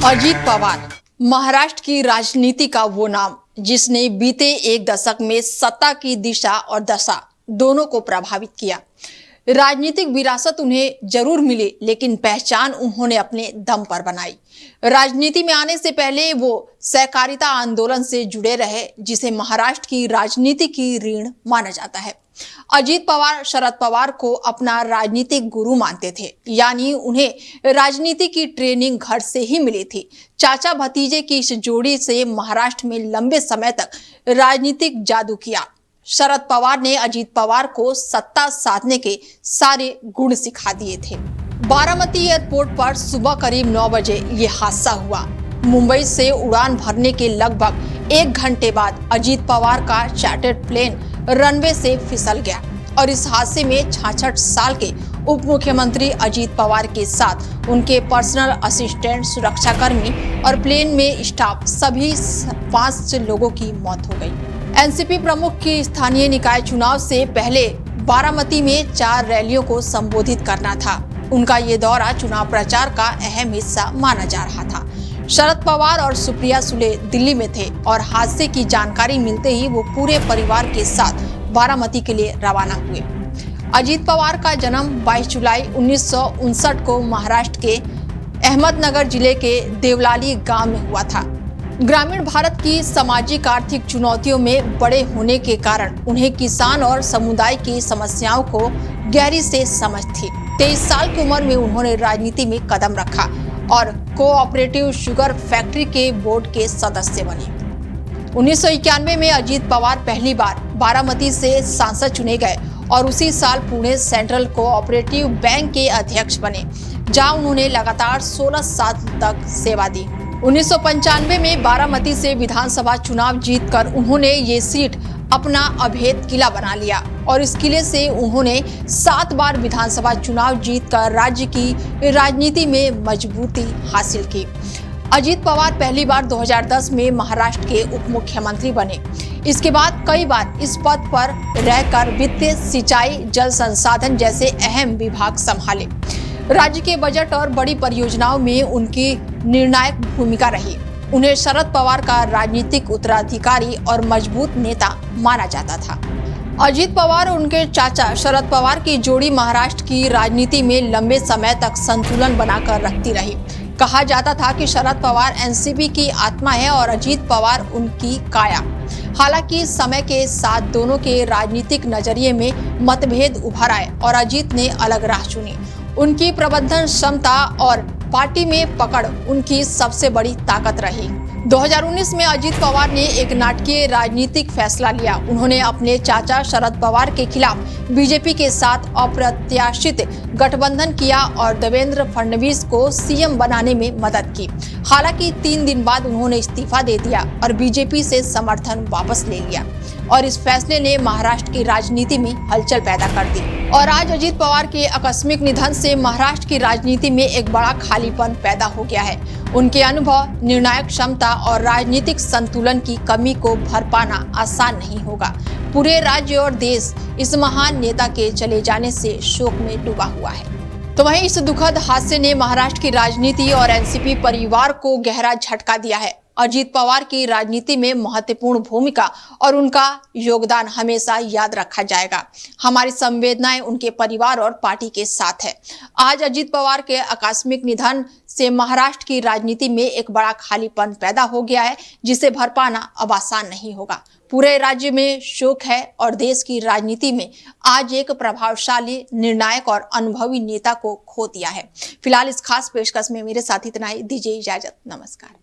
अजीत पवार महाराष्ट्र की राजनीति का वो नाम जिसने बीते एक दशक में सत्ता की दिशा और दशा दोनों को प्रभावित किया। राजनीतिक विरासत उन्हें जरूर मिली, लेकिन पहचान उन्होंने अपने दम पर बनाई। राजनीति में आने से पहले वो सहकारिता आंदोलन से जुड़े रहे, जिसे महाराष्ट्र की राजनीति की रीढ़ माना जाता है। अजीत पवार शरद पवार को अपना राजनीतिक गुरु मानते थे, यानी उन्हें राजनीति की ट्रेनिंग घर से ही मिली थी। चाचा भतीजे की इस जोड़ी से महाराष्ट्र में लंबे समय तक राजनीतिक जादू किया। शरद पवार ने अजीत पवार को सत्ता साधने के सारे गुण सिखा दिए थे। बारामती एयरपोर्ट पर सुबह करीब 9 बजे ये हादसा हुआ। मुंबई से उड़ान भरने के लगभग 1 घंटे बाद अजीत पवार का चार्टर्ड प्लेन रनवे से फिसल गया और इस हादसे में 66 साल के उप मुख्यमंत्री अजीत पवार के साथ उनके पर्सनल असिस्टेंट, सुरक्षाकर्मी और प्लेन में स्टाफ सभी 5 लोगों की मौत हो गई। एनसीपी प्रमुख की स्थानीय निकाय चुनाव से पहले बारामती में 4 रैलियों को संबोधित करना था। उनका ये दौरा चुनाव प्रचार का अहम हिस्सा माना जा रहा था। शरद पवार और सुप्रिया सुले दिल्ली में थे और हादसे की जानकारी मिलते ही वो पूरे परिवार के साथ बारामती के लिए रवाना हुए। अजीत पवार का जन्म 22 जुलाई 1959 को महाराष्ट्र के अहमदनगर जिले के देवलाली गांव में हुआ था। ग्रामीण भारत की सामाजिक आर्थिक चुनौतियों में बड़े होने के कारण उन्हें किसान और समुदाय की समस्याओं को गहरी से समझ थी। 23 साल की उम्र में उन्होंने राजनीति में कदम रखा और कोऑपरेटिव शुगर फैक्ट्री के बोर्ड के सदस्य बने। 1991 में अजीत पवार पहली बार बारामती से सांसद चुने गए और उसी साल पुणे सेंट्रल कोऑपरेटिव बैंक के अध्यक्ष बने, जहां उन्होंने लगातार 16 साल तक सेवा दी। 1995 में बारामती से विधानसभा चुनाव जीतकर उन्होंने ये सीट अपना अभेद किला बना लिया और इस किले से उन्होंने 7 बार विधानसभा चुनाव जीतकर राज्य की राजनीति में मजबूती हासिल की। अजीत पवार पहली बार 2010 में महाराष्ट्र के उप मुख्यमंत्री बने। इसके बाद कई बार इस पद पर रहकर वित्त, सिंचाई, जल संसाधन जैसे अहम विभाग संभाले। राज्य के बजट और बड़ी परियोजनाओं में उनकी निर्णायक भूमिका रही। उन्हें शरद पवार का राजनीतिक उत्तराधिकारी और मजबूत नेता माना जाता था। अजीत पवार और उनके चाचा शरद पवार की जोड़ी महाराष्ट्र की राजनीति में लंबे समय तक संतुलन बनाकर रखती रही। कहा जाता था कि शरद पवार एनसीपी की आत्मा है और अजीत पवार उनकी काया। हालांकि समय के साथ दोनों के राजनीतिक नजरिए में मतभेद उभर आए और अजीत ने अलग राह चुनी। उनकी प्रबंधन क्षमता और पार्टी में पकड़ उनकी सबसे बड़ी ताकत रही। 2019 में अजीत पवार ने एक नाटकीय राजनीतिक फैसला लिया। उन्होंने अपने चाचा शरद पवार के खिलाफ बीजेपी के साथ अप्रत्याशित गठबंधन किया और देवेंद्र फडणवीस को सीएम बनाने में मदद की। हालांकि 3 दिन बाद उन्होंने इस्तीफा दे दिया और बीजेपी से समर्थन वापस ले लिया और इस फैसले ने महाराष्ट्र की राजनीति में हलचल पैदा कर दी। और आज अजीत पवार के आकस्मिक निधन से महाराष्ट्र की राजनीति में एक बड़ा खालीपन पैदा हो गया है। उनके अनुभव, निर्णायक क्षमता और राजनीतिक संतुलन की कमी को भर पाना आसान नहीं होगा। पूरे राज्य और देश इस महान नेता के चले जाने से शोक में डूबा हुआ है। तो वहीं इस दुखद हादसे ने महाराष्ट्र की राजनीति और एनसीपी परिवार को गहरा झटका दिया है। अजीत पवार की राजनीति में महत्वपूर्ण भूमिका और उनका योगदान हमेशा याद रखा जाएगा। हमारी संवेदनाएं उनके परिवार और पार्टी के साथ है। आज अजीत पवार के आकस्मिक निधन से महाराष्ट्र की राजनीति में एक बड़ा खालीपन पैदा हो गया है, जिसे भर पाना अब आसान नहीं होगा। पूरे राज्य में शोक है और देश की राजनीति में आज एक प्रभावशाली, निर्णायक और अनुभवी नेता को खो दिया है। फिलहाल इस खास पेशकश में मेरे साथ इतना ही। दीजिए इजाजत। नमस्कार।